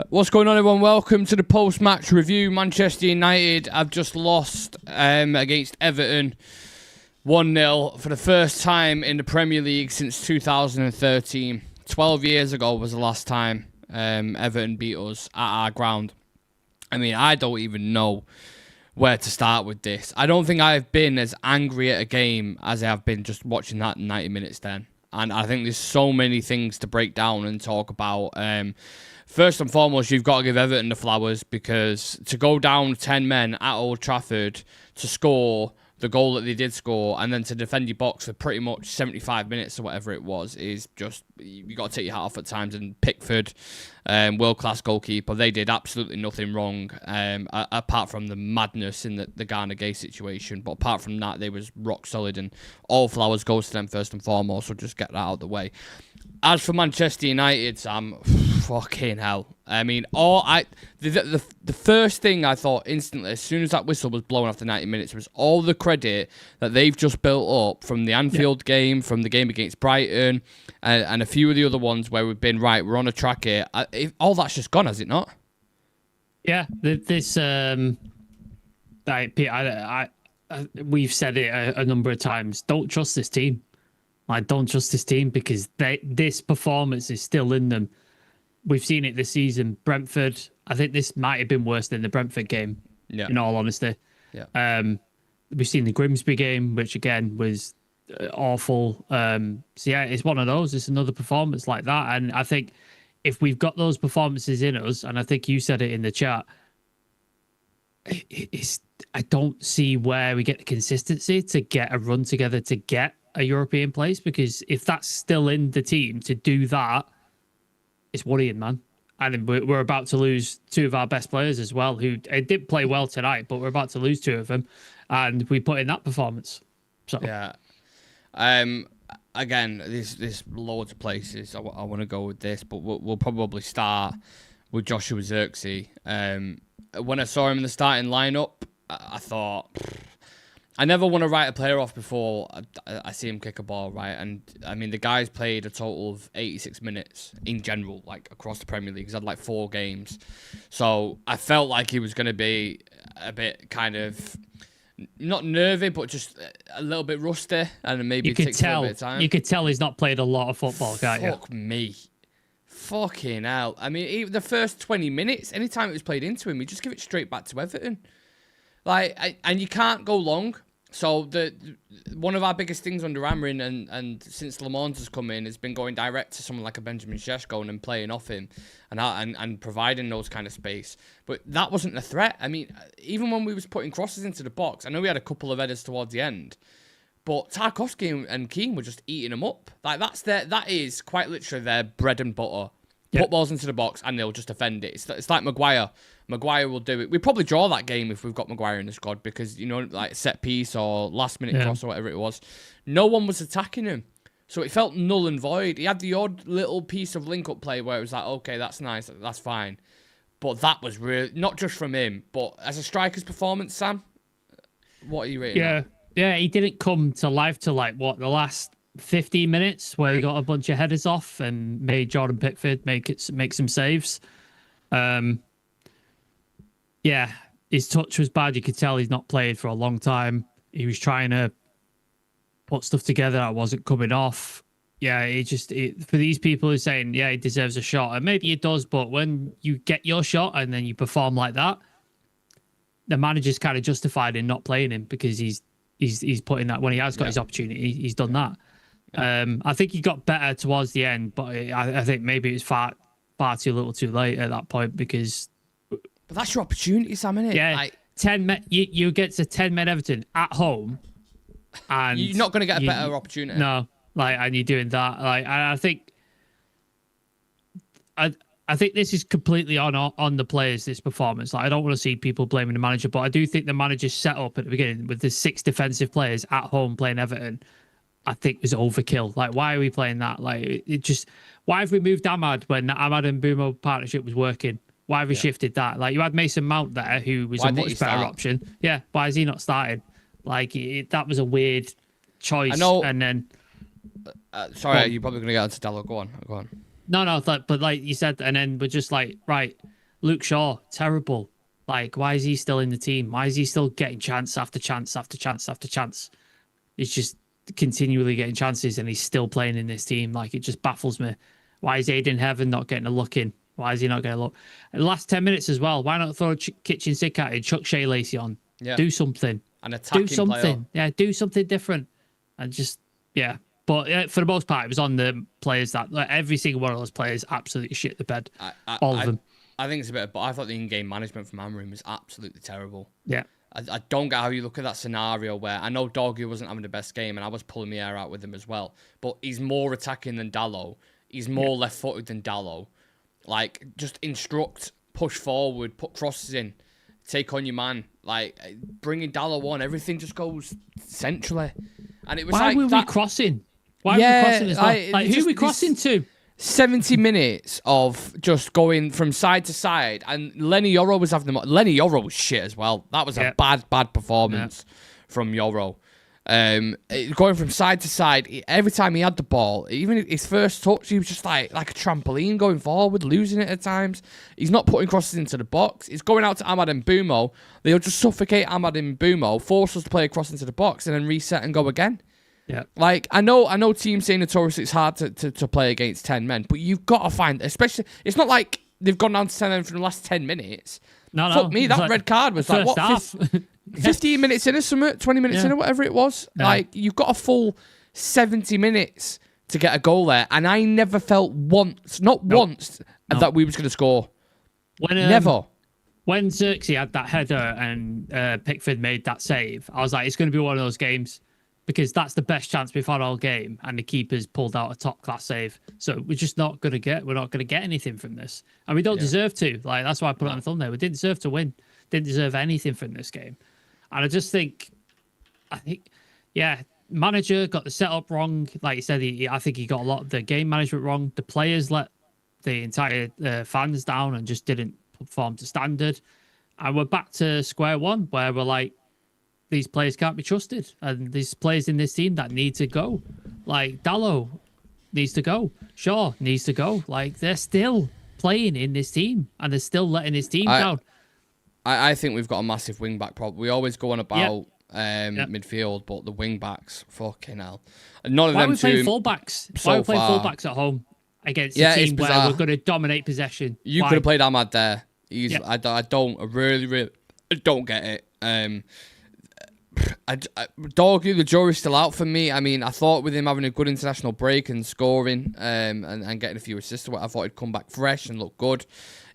What's going on, everyone? Welcome to the post-match review. Manchester United have just lost against Everton 1-0 for the first time in the Premier League since 2013. 12 years ago was the last time Everton beat us at our ground. I mean, I don't even know where to start with this. I don't think I've been as angry at a game as I have been just watching that 90 minutes then. And I think there's so many things to break down and talk about. First and foremost, you've got to give Everton the flowers, because to go down 10 men at Old Trafford to score the goal that they did score and then to defend your box for pretty much 75 minutes or whatever it was is just, you got to take your hat off at times. And Pickford, world-class goalkeeper, they did absolutely nothing wrong apart from the madness in the Garner Gay situation. But apart from that, they was rock solid, and all flowers goes to them first and foremost, so just get that out of the way. As for Manchester United, Sam, fucking hell. I mean, the first thing I thought instantly, as soon as that whistle was blown after 90 minutes, was all the credit that they've just built up from the Anfield game, from the game against Brighton, and a few of the other ones where we've been, right, we're on a track here. All that's just gone, has it not? Yeah, this, we've said it a number of times. Don't trust this team. I don't trust this team because this performance is still in them. We've seen it this season. Brentford, I think this might have been worse than the Brentford game, in all honesty. Yeah. We've seen the Grimsby game, which again was awful. So yeah, it's one of those. It's another performance like that. And I think if we've got those performances in us, and I think you said it in the chat, I don't see where we get the consistency to get a run together to get a European place, because if that's still in the team to do that, it's worrying, man. And we're about to lose two of our best players as well, who did play well tonight, but we're about to lose two of them, and we put in that performance. So yeah. Again, there's loads of places I want to go with this, but we'll probably start with Joshua Zirkzee. When I saw him in the starting lineup, I thought, I never want to write a player off before I see him kick a ball, right? And, I mean, the guy's played a total of 86 minutes in general, like, across the Premier League. He's had, like, 4 games. So I felt like he was going to be a bit kind of, not nervy, but just a little bit rusty. And maybe it takes a little bit of time. You could tell he's not played a lot of football, can't you? Fuck me. Fucking hell. I mean, even the first 20 minutes, anytime it was played into him, you just give it straight back to Everton. And you can't go long. So one of our biggest things under Amrin and since Lamont has come in has been going direct to someone like a Benjamin Šeško and playing off him and providing those kind of space. But that wasn't a threat. I mean, even when we was putting crosses into the box, I know we had a couple of headers towards the end, but Tarkowski and Keane were just eating them up. Like that is quite literally their bread and butter. Yep. Put balls into the box and they'll just defend it. It's like Maguire. Maguire will do it. We probably draw that game if we've got Maguire in the squad, because, you know, like set piece or last minute cross or whatever it was, no one was attacking him. So it felt null and void. He had the odd little piece of link-up play where it was like, okay, that's nice, that's fine. But that was really, not just from him, but as a striker's performance, Sam, what are you rating? Yeah, he didn't come to life till the last 15 minutes where he got a bunch of headers off and made Jordan Pickford make some saves. Yeah, his touch was bad. You could tell he's not played for a long time. He was trying to put stuff together that wasn't coming off. Yeah, for these people who are saying, yeah, he deserves a shot, and maybe he does, but when you get your shot and then you perform like that, the manager's kind of justified in not playing him, because he's putting that, when he has got his opportunity, he's done that. Yeah. I think he got better towards the end, but I think maybe it was far too little too late at that point, because... But that's your opportunity, Sam, isn't it? Yeah, like, 10 men, you get to 10 men Everton at home, and you're not going to get a better opportunity. No, and you're doing that. I think this is completely on the players, this performance. I don't want to see people blaming the manager, but I do think the manager's set up at the beginning with the 6 defensive players at home playing Everton, I think was overkill. Why are we playing that? Why have we moved Ahmad when the Ahmad and Bumo partnership was working? Why have we shifted that? You had Mason Mount there, who was a much better option. Yeah, why is he not starting? That was a weird choice. I know. And then... sorry, you're probably going to get into Dallo. Go on. No, but like you said, and then we're just like, right, Luke Shaw, terrible. Like, why is he still in the team? Why is he still getting chance after chance after chance after chance? He's just continually getting chances and he's still playing in this team. Like, it just baffles me. Why is Aiden Heaven not getting a look in? Why is he not getting a look? In the last 10 minutes as well, why not throw a kitchen sink at it, chuck Shea Lacey on? Yeah. Do something. An attacking Do something. player. Yeah, do something different. And just, yeah. But for the most part, it was on the players that, like, every single one of those players absolutely shit the bed. All of them. I think it's a bit, but I thought the in-game management from Amorim was absolutely terrible. Yeah. I don't get how you look at that scenario where I know Doggy wasn't having the best game and I was pulling the air out with him as well, but he's more attacking than Dalot. He's more left-footed than Dalot. Like, just instruct, push forward, put crosses in, take on your man. Like, bringing Dalot on, everything just goes centrally. And it was Why were we crossing? Why were we crossing as well? Like, who are we crossing to? 70 minutes of just going from side to side, and Lenny Yoro was having them. Lenny Yoro was shit as well. That was a bad performance from Yoro. Going from side to side, every time he had the ball, even his first touch, he was just like a trampoline going forward, losing it at times. He's not putting crosses into the box. He's going out to Ahmad and Mbumo. They'll just suffocate Ahmad and Mbumo, force us to play a cross into the box, and then reset and go again. Yeah. Like, I know teams say notoriously it's hard to play against 10 men, but you've got to find, especially, it's not like they've gone down to 10 men for the last 10 minutes. No. Fuck me, that like red card was like, what, half. 15 minutes in or something, 20 minutes in or whatever it was. Yeah. Like, you've got a full 70 minutes to get a goal there, and I never felt once, once, that we was going to score. Never. When Xerxes had that header and Pickford made that save, I was like, it's going to be one of those games, because that's the best chance we've had all game, and the keeper's pulled out a top class save. So we're just not going to get anything from this, and we don't deserve to. Like, that's why I put it on the thumbnail. We didn't deserve to win. Didn't deserve anything from this game, and I think, manager got the setup wrong. Like you said, I think he got a lot of the game management wrong. The players let the entire fans down and just didn't perform to standard, and we're back to square one where we're like, these players can't be trusted, and there's players in this team that need to go. Like, Dalot needs to go. Shaw needs to go. Like, they're still playing in this team, and they're still letting this team down. I think we've got a massive wing-back problem. We always go on about midfield, but the wing-backs, fucking hell. None of them two... Why are we playing full-backs? Why are we playing full-backs at home against a team where we're going to dominate possession? You could have played Ahmad there. I really don't get it. Doggy, the jury's still out for me. I mean, I thought with him having a good international break and scoring and getting a few assists, I thought he'd come back fresh and look good.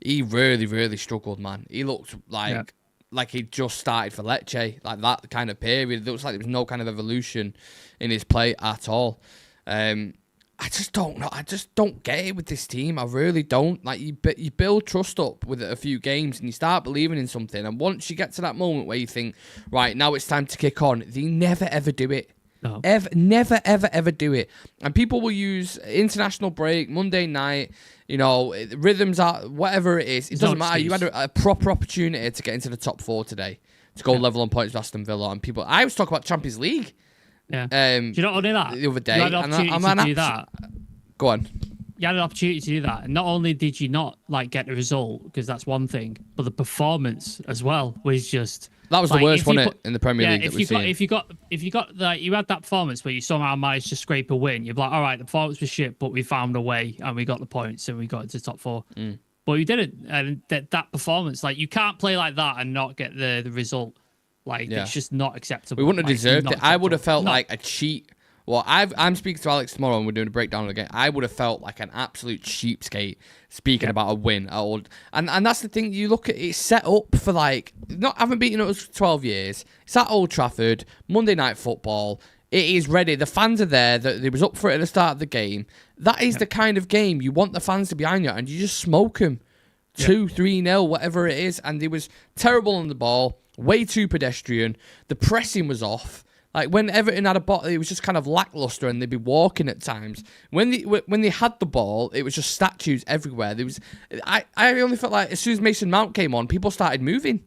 He really struggled, man. He looked like he just started for Lecce, like that kind of period. It looks like there was no kind of evolution in his play at all. I just don't know. I just don't get it with this team. I really don't. Like, you build trust up with a few games and you start believing in something. And once you get to that moment where you think, right, now it's time to kick on, they never, ever do it. No. Never, ever do it. And people will use international break, Monday night, rhythms are, whatever it is. It doesn't matter. You had a proper opportunity to get into the top 4 today, to go level on points with Aston Villa. And people, I was talking about Champions League. Yeah. Do you not do that? The other day. You had an opportunity to do that. Go on. You had an opportunity to do that. And not only did you not get the result, because that's one thing, but the performance as well was just... That was the worst, wasn't it, in the Premier League that we've seen? If you got like, you had that performance where you somehow managed to scrape a win, you're like, all right, the performance was shit, but we found a way and we got the points and we got into the top 4. But you didn't. And that performance, like, you can't play like that and not get the result. Like, it's just not acceptable. We wouldn't have deserved it. I would have felt like a cheat. Well, I'm speaking to Alex tomorrow and we're doing a breakdown of the game. I would have felt like an absolute cheapskate speaking about a win. And that's the thing. You look at it, it's set up for, like, not having beaten us for 12 years. It's at Old Trafford, Monday Night Football. It is ready. The fans are there. They was up for it at the start of the game. That is the kind of game you want the fans to be behind you, and you just smoke them. 2-3-0, whatever it is. And they was terrible on the ball. Way too pedestrian. The pressing was off. Like, when Everton had a ball, it was just kind of lackluster, and they'd be walking at times. When they had the ball, it was just statues everywhere. I only felt like as soon as Mason Mount came on, people started moving.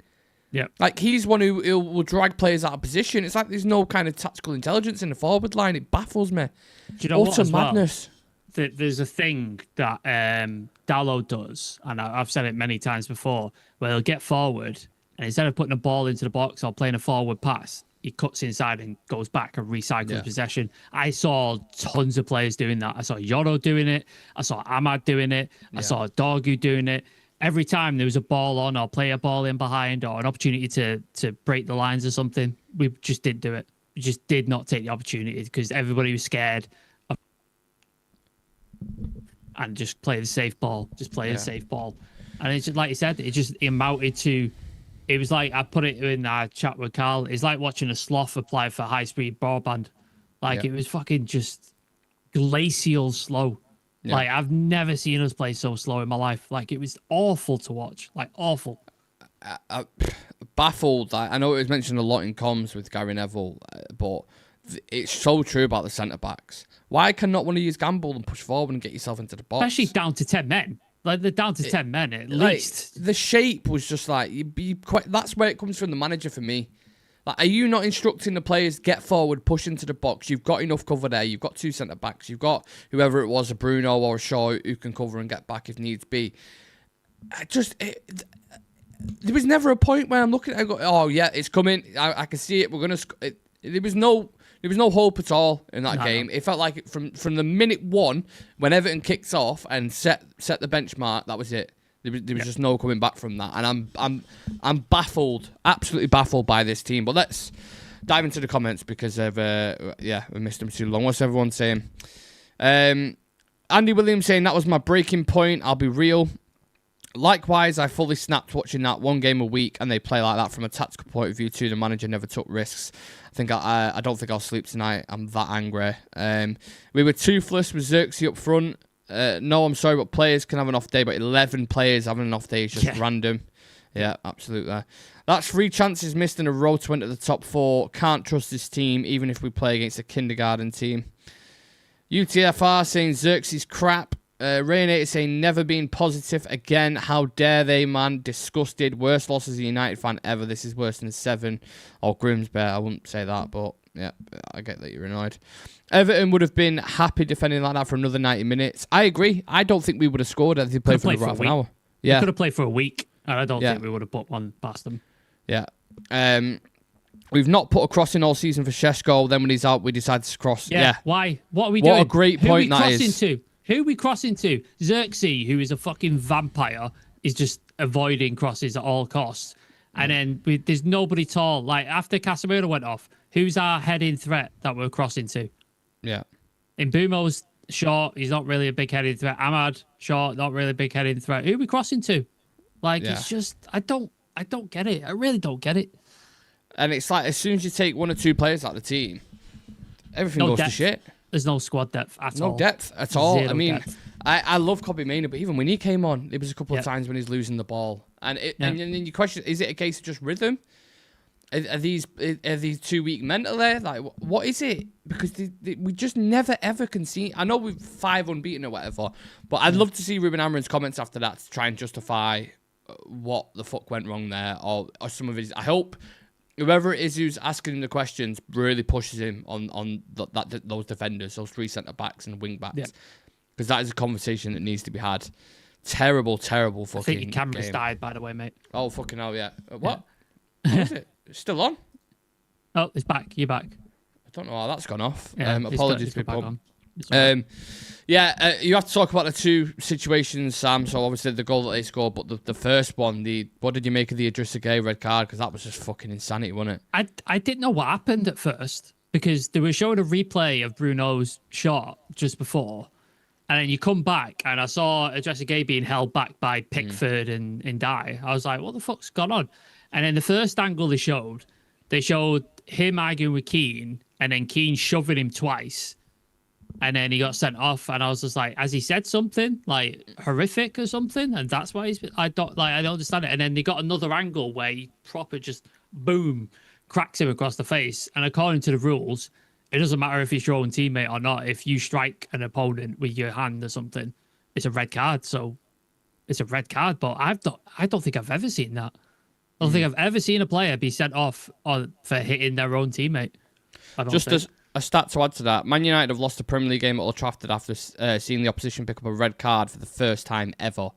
Yeah, like, he's one who will drag players out of position. It's like there's no kind of tactical intelligence in the forward line. It baffles me. Do you know Utter madness. there's a thing that Dallo does, and I've said it many times before, where he'll get forward and instead of putting a ball into the box or playing a forward pass, he cuts inside and goes back and recycles possession. I saw tons of players doing that. I saw Yoro doing it. I saw Ahmad doing it. I saw Dorgu doing it. Every time there was a ball on or play a ball in behind or an opportunity to break the lines or something, we just didn't do it. We just did not take the opportunity because everybody was scared and just play the safe ball. Just play the safe ball. And it's just, like you said, it just amounted to, it was like, I put it in our chat with Carl, it's like watching a sloth apply for high-speed broadband. Like, it was fucking just glacial slow. Yeah. Like, I've never seen us play so slow in my life. Like, it was awful to watch. Like, awful. Baffled. I know it was mentioned a lot in comms with Gary Neville, but it's so true about the centre-backs. Why cannot one of you gamble and push forward and get yourself into the box? Especially down to 10 men. Like, they're down to 10 men at least. The shape was just like, that's where it comes from the manager for me. Like, are you not instructing the players, get forward, push into the box? You've got enough cover there. You've got two centre-backs. You've got whoever it was, a Bruno or a Shaw, who can cover and get back if needs be. There was never a point where I'm looking at it and go, oh, yeah, it's coming. I can see it. We're going to... There was no hope at all in that game. It felt like from the minute one, when Everton kicked off and set the benchmark, that was it. There was just no coming back from that. And I'm baffled, absolutely baffled by this team. But let's dive into the comments because we missed them too long. What's everyone saying? Andy Williams saying, that was my breaking point. I'll be real. Likewise, I fully snapped watching that one game a week, and they play like that from a tactical point of view too. The manager never took risks. I don't think I'll sleep tonight. I'm that angry. We were toothless with Xerxes up front. No, I'm sorry, but players can have an off day, but 11 players having an off day is just random. Yeah, absolutely. That's 3 chances missed in a row to enter the top 4. Can't trust this team, even if we play against a kindergarten team. UTFR saying Xerxes crap. Raynator saying never been positive again. How dare they, man? Disgusted. Worst loss as a United fan ever. This is worse than 7 or Grimsby. I wouldn't say that, but yeah, I get that you're annoyed. Everton would have been happy defending like that for another 90 minutes. I agree. I don't think we would have scored if they played for half an hour. Yeah, could have played for a week, and I don't think we would have put one past them. Yeah. We've not put a cross in all season for Šeško. Then when he's out, we decide to cross. Yeah. Why? What are we doing? What a great point that is. Who are we crossing to? Xerxes, who is a fucking vampire, is just avoiding crosses at all costs. And then there's nobody tall. Like, after Casemiro went off, who's our heading threat that we're crossing to? Yeah. Mbumo's short. He's not really a big heading threat. Ahmad, short, not really a big heading threat. Who are we crossing to? Like, it's just... I don't get it. I really don't get it. And it's like, as soon as you take 1 or 2 players out of the team, everything goes to shit. There's no squad depth at all. No depth at all. I mean, I love Kobbie Mainoo, but even when he came on, there was a couple of times when he's losing the ball. And and then you question, is it a case of just rhythm? Are these 2 weak mentally? Like, what is it? Because we just never, ever can see... I know we've 5 unbeaten or whatever, but I'd love to see Ruben Amorim's comments after that to try and justify what the fuck went wrong there, or some of his... I hope... Whoever it is who's asking him the questions really pushes him on those defenders, those 3 centre-backs and wing-backs. Because that is a conversation that needs to be had. Terrible, terrible fucking I think your camera's died, by the way, mate. Oh, fucking hell, yeah. What? What is it? It's still on? Oh, it's back. You're back. I don't know how that's gone off. Yeah, apologies, people. You have to talk about the 2 situations, Sam. So obviously the goal that they scored, but the first one, what did you make of the Idrissa Gueye red card? Because that was just fucking insanity, wasn't it? I didn't know what happened at first because they were showing a replay of Bruno's shot just before, and then you come back and I saw Idrissa Gueye being held back by Pickford and Dye. I was like, what the fuck's gone on? And then the first angle they showed him arguing with Keane, and then Keane shoving him twice. And then he got sent off, and I was just like, has he said something like horrific or something? And that's why I don't understand it. And then they got another angle where he proper just boom cracks him across the face. And according to the rules, it doesn't matter if it's your own teammate or not. If you strike an opponent with your hand or something, it's a red card. So it's a red card. But I don't think I've ever seen that. I don't think I've ever seen a player be sent off for hitting their own teammate. Just a stat to add to that. Man United have lost a Premier League game at Old Trafford after seeing the opposition pick up a red card for the first time ever,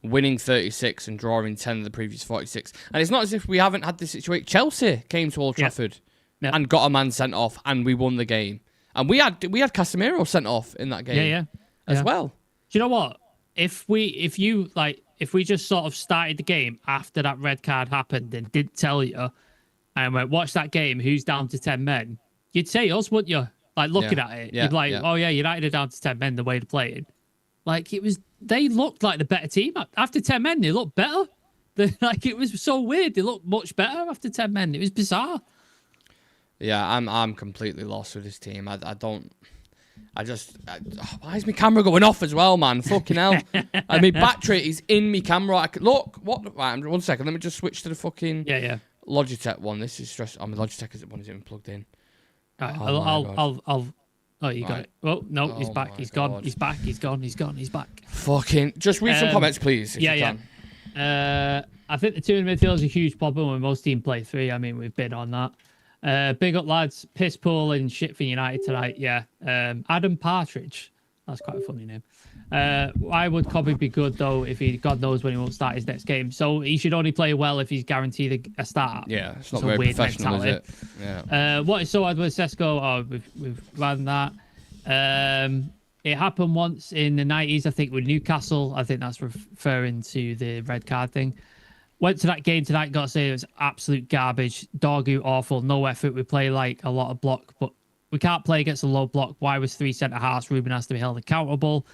winning 36 and drawing 10 of the previous 46. And it's not as if we haven't had this situation. Chelsea came to Old Trafford and got a man sent off, and we won the game. And we had Casemiro sent off in that game as well. Do you know what? If we just sort of started the game after that red card happened and didn't tell you, and went, watch that game, who's down to 10 men, you'd say us, wouldn't you? Like, looking at it, you'd be like, oh yeah, United are down to 10 men the way they're playing. Like, they looked like the better team. After 10 men, they looked better. Like, it was so weird. They looked much better after 10 men. It was bizarre. Yeah, I'm completely lost with this team. Why is my camera going off as well, man? Fucking hell. I mean, battery is in my camera. Look, what? Right, 1 second. Let me just switch to the fucking Logitech one. This is stressful. Oh, my Logitech one isn't even plugged in. Right, Oh, you got it. Oh, no, he's back. He's gone. He's back. He's gone. He's gone. He's back. Fucking. Just read some comments, please. If you can. I think the two in midfield is a huge problem when most teams play three. I mean, we've been on that. Big up, lads. Piss pool and shit for United tonight. Yeah. Adam Partridge. That's quite a funny name. Why would Cobby be good, though, if God knows when he won't start his next game? So he should only play well if he's guaranteed a start. Yeah, it's not very professional, is it? Yeah. What is so hard with Sesko? Oh, we've ran that. It happened once in the 90s, I think, with Newcastle. I think that's referring to the red card thing. Went to that game tonight, got to say it was absolute garbage. Doggo, awful, no effort. We play like a lot of block, but we can't play against a low block. Why was 3 centre-halves? Ruben has to be held accountable.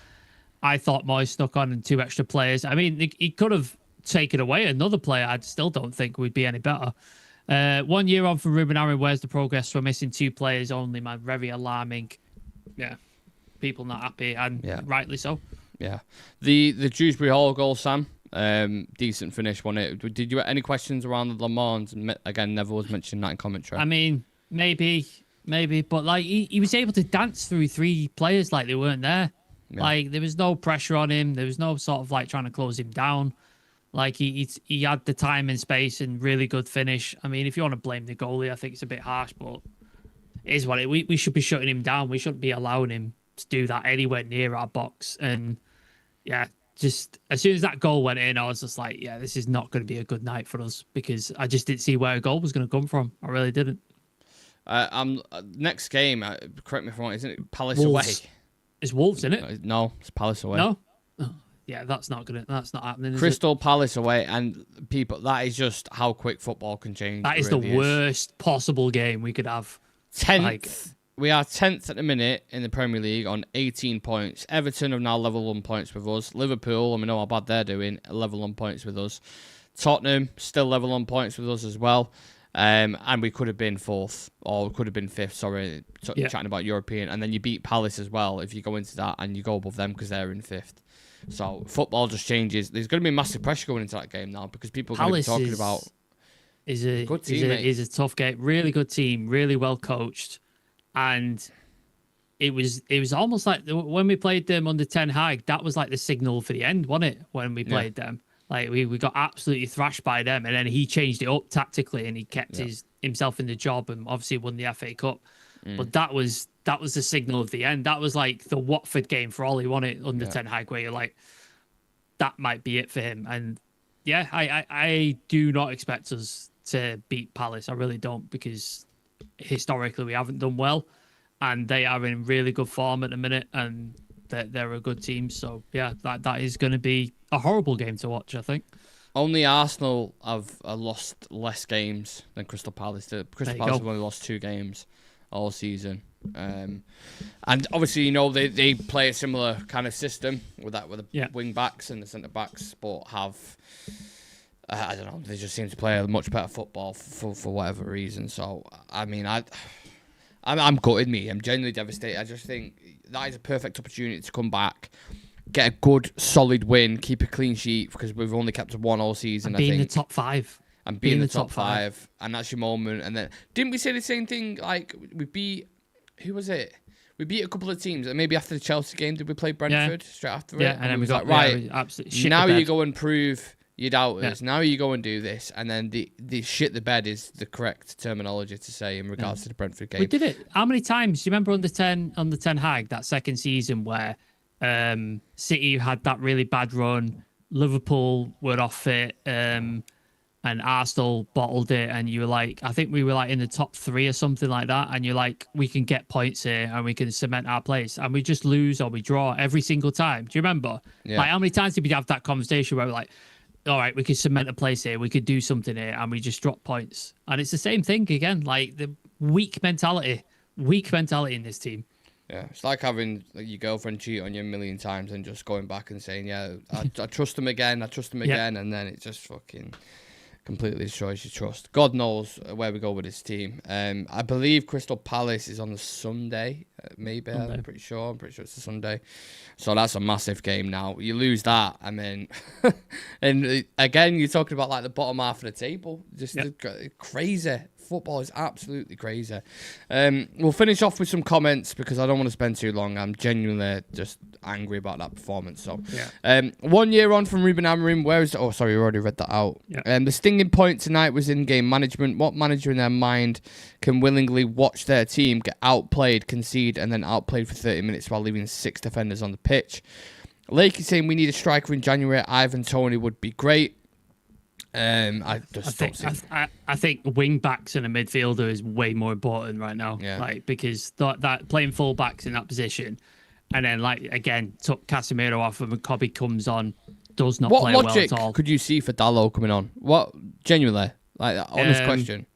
I thought Moyes stuck on and 2 extra players. I mean, he could have taken away another player. I still don't think we'd be any better. 1 year on for Ruben Aaron. Where's the progress? We're missing 2 players only, man. Very alarming. Yeah. People not happy, and rightly so. Yeah. The Dewsbury Hall goal, Sam. Decent finish, wasn't it? Did you have any questions around the Le Mans? And again, Neville was mentioning that in commentary. I mean, maybe, but like he was able to dance through 3 players like they weren't there. Yeah. Like there was no pressure on him. There was no sort of like trying to close him down. Like he had the time and space and really good finish. I mean, if you want to blame the goalie, I think it's a bit harsh, but it is what we should be shutting him down. We shouldn't be allowing him to do that anywhere near our box. And yeah, just as soon as that goal went in, I was just like, yeah, this is not going to be a good night for us, because I just didn't see where a goal was going to come from. I really didn't. Next game, correct me if I'm wrong, isn't it Palace Wolves. away? It's Wolves, isn't it? No, it's Palace away. No? Oh, yeah, that's not happening. Crystal Palace away, and people, that is just how quick football can change. That is the worst possible game we could have. 10th. We are 10th at the minute in the Premier League on 18 points. Everton have now level 1 points with us. Liverpool, and we know how bad they're doing, level 1 points with us. Tottenham, still level 1 points with us as well. And we could have been 4th, or we could have been 5th, sorry, chatting about European. And then you beat Palace as well if you go into that, and you go above them because they're in 5th. So football just changes. There's going to be massive pressure going into that game now, because people are going to be talking about is a tough game. Really good team, really well coached. And it was almost like when we played them under Ten Hag, that was like the signal for the end, wasn't it? When we played them. Like we got absolutely thrashed by them, and then he changed it up tactically, and he kept himself in the job, and obviously won the FA Cup. But that was the signal of the end. That was like the Watford game for Ollie, wasn't it? Under Ten Hag, where you're like, that might be it for him. And yeah, I do not expect us to beat Palace. I really don't, because historically we haven't done well, and they are in really good form at the minute, and they're a good team. So yeah, that is going to be a horrible game to watch, I think. Only Arsenal have lost less games than Crystal Palace. Crystal Palace have only lost 2 games all season. And obviously, you know, they play a similar kind of system with the wing backs and the centre backs, but have I don't know, they just seem to play a much better football for whatever reason. So I mean, I'm gutted, me. I'm genuinely devastated. I just think that is a perfect opportunity to come back, get a good, solid win, keep a clean sheet, because we've only kept 1 all season. And being the top 5. And being the top 5. And that's your moment. And then, didn't we say the same thing? Like, we beat, who was it? We beat a couple of teams. And maybe after the Chelsea game, did we play Brentford straight after it? Yeah, and then we got like, right, absolutely shit now you go and prove You doubt us. Now you go and do this, and then the shit the bed is the correct terminology to say in regards to the Brentford game. We did it. How many times? Do you remember under Ten Hag, that second season where City had that really bad run, Liverpool were off it, and Arsenal bottled it, and you were like, I think we were like in the top 3 or something like that, and you're like, we can get points here and we can cement our place, and we just lose or we draw every single time. Do you remember? Yeah. Like, how many times did we have that conversation where we're like, all right, we could cement a place here, we could do something here, and we just drop points? And it's the same thing again, like the weak mentality in this team. Yeah, it's like having your girlfriend cheat on you a million times and just going back and saying, yeah, I trust him again, and then it just fucking completely destroys your trust. God knows where we go with this team. I believe Crystal Palace is on the Sunday, maybe. Sunday. I'm pretty sure it's a Sunday. So that's a massive game now. You lose that, and then and again, you're talking about like the bottom half of the table. Just crazy. Football is absolutely crazy. We'll finish off with some comments because I don't want to spend too long. I'm genuinely just angry about that performance. So, 1 year on from Ruben Amorim, where is? Oh, sorry, you already read that out. Yeah. The stinging point tonight was in-game management. What manager in their mind can willingly watch their team get outplayed, concede, and then outplayed for 30 minutes while leaving 6 defenders on the pitch? Lake is saying we need a striker in January. Ivan Toney would be great. I think wing backs and a midfielder is way more important right now. Yeah. Like, because that playing full backs in that position, and then like again took Casemiro off and McCobbie comes on, does not play well at all. What logic could you see for Dalot coming on? What genuinely, like, honest question?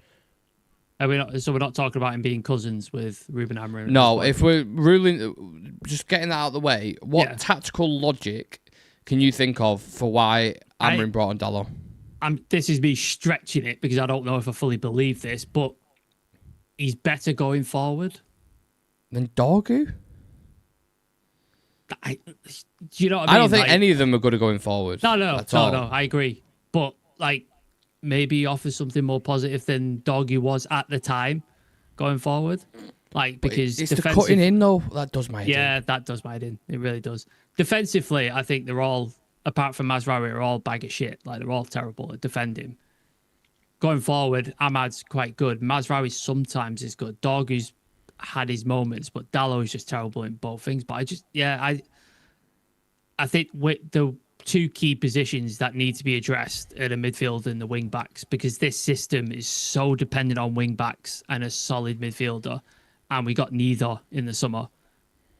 We're not talking about him being cousins with Ruben Amorim. No, if we're just getting that out of the way, what tactical logic can you think of for why Amorim brought on Dalot? This is me stretching it because I don't know if I fully believe this, but he's better going forward than Dorgu. Do you know what I mean? I don't think any of them are good at going forward. No, I agree. But like, maybe he offers something more positive than Dorgu was at the time going forward. Like, because it's the cutting in though that does my head in. Yeah, that does my head in. It really does. Defensively, I think they're all, apart from Mazraoui, are all bag of shit. Like, they're all terrible at defending. Going forward, Ahmad's quite good. Mazraoui sometimes is good. Dorgu's had his moments, but Dalot is just terrible in both things. But I think with the 2 key positions that need to be addressed are the midfield and the wing backs, because this system is so dependent on wing backs and a solid midfielder, and we got neither in the summer.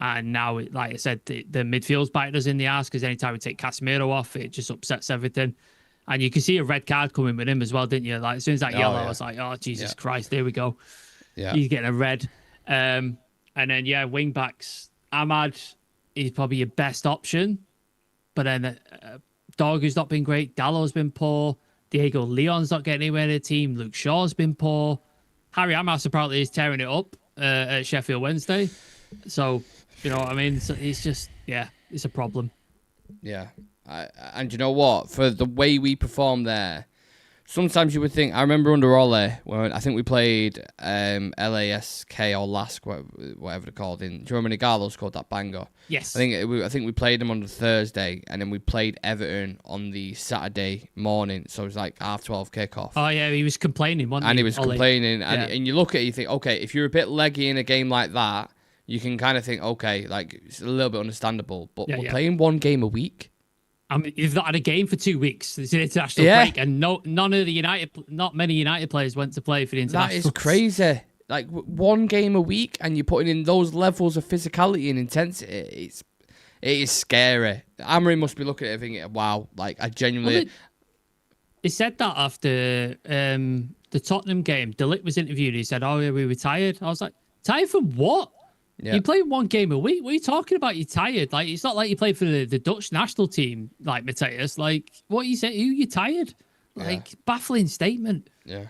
And now, like I said, the midfield's biting us in the ass, because anytime we take Casemiro off, it just upsets everything. And you can see a red card coming with him as well, didn't you? Like, as soon as that yellow, I was like, oh, Jesus Christ, there we go. Yeah. He's getting a red. And then, wing backs. Ahmad is probably your best option. But then Dorgu's not been great. Dalot's been poor. Diego Leon's not getting anywhere in the team. Luke Shaw's been poor. Harry Amas apparently is tearing it up at Sheffield Wednesday. So, you know what I mean? So it's just, it's a problem. Yeah. And you know what? For the way we perform there, sometimes you would think, I remember under Ole, when I think we played LASK or LASK, whatever they're called. Do you remember when Igalo scored that banger? Yes. I think we played them on the Thursday, and then we played Everton on the Saturday morning. So it was like 12:30 kickoff. Oh, yeah, he was complaining, wasn't he? And he was complaining. And you look at it, you think, okay, if you're a bit leggy in a game like that, you can kind of think, okay, like, it's a little bit understandable. But we're playing 1 game a week. I mean, you've not had a game for 2 weeks. It's an international break, and not many United players went to play for the international. That is crazy. Like, 1 game a week, and you're putting in those levels of physicality and intensity. It is scary. Amorim must be looking at it thinking, wow, like, I genuinely... He said that after the Tottenham game. De Ligt was interviewed. He said, oh, yeah, we were tired. I was like, tired from what? Yeah. You play 1 game a week. What are you talking about? You're tired. Like, it's not like you play for the Dutch national team, like Matthias. Like, what you say? You're tired. Like, baffling statement. Yeah.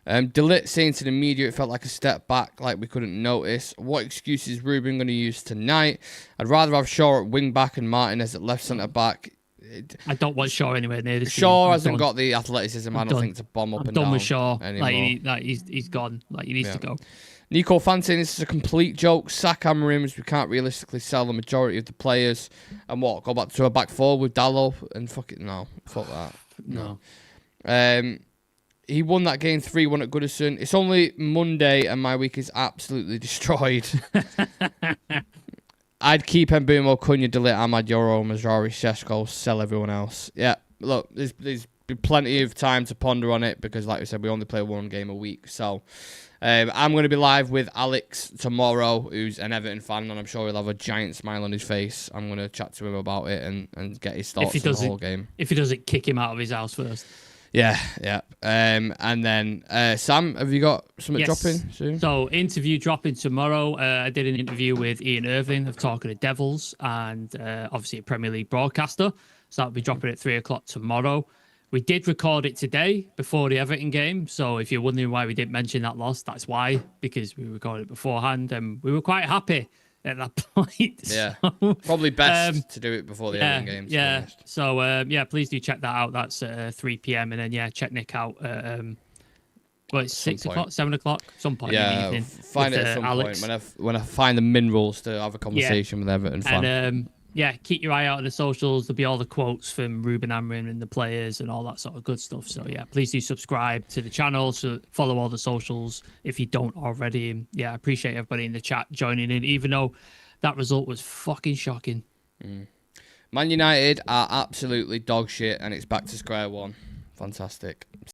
De Ligt saying to the media it felt like a step back, like we couldn't notice. What excuse is Ruben going to use tonight? I'd rather have Shaw at wing back and Martinez at left centre back. I don't want Shaw anywhere near the Shaw hasn't got the athleticism, I don't think, to bomb up and down. I'm done with Shaw. Anymore. Like, he's gone. Like, he needs to go. Nico Fan saying this is a complete joke. Sack Amorim, as we can't realistically sell the majority of the players. And what? Go back to a back 4 with Dalot and fuck it. No, fuck that. No. He won that game 3-1 at Goodison. It's only Monday and my week is absolutely destroyed. I'd keep Mbumo, Cunha, delete Ahmad, Yoro, Mazraoui, Šeško, sell everyone else. Yeah, look, there's been plenty of time to ponder on it because, like we said, we only play one game a week. So I'm going to be live with Alex tomorrow, who's an Everton fan, and I'm sure he'll have a giant smile on his face. I'm going to chat to him about it and get his thoughts on the whole game. If he doesn't kick him out of his house first. Yeah. And then, Sam, have you got something dropping soon? So, interview dropping tomorrow. I did an interview with Ian Irving of Talking of Devils and obviously a Premier League broadcaster. So, that'll be dropping at 3 o'clock tomorrow. We did record it today before the Everton game. So, if you're wondering why we didn't mention that loss, that's why, because we recorded it beforehand and we were quite happy at that point. Yeah, so, probably best to do it before the Everton game. Yeah. So please do check that out. That's 3 p.m. and then check Nick out. It's 6 o'clock, 7 o'clock, some point in the evening. Find it at some Alex. point when I find the minerals to have a conversation with Everton fan. And keep your eye out on the socials. There'll be all the quotes from Ruben Amorim and the players and all that sort of good stuff. So please do subscribe to the channel. So follow all the socials if you don't already. And I appreciate everybody in the chat joining in, even though that result was fucking shocking. Man United are absolutely dog shit, and it's back to square one. Fantastic.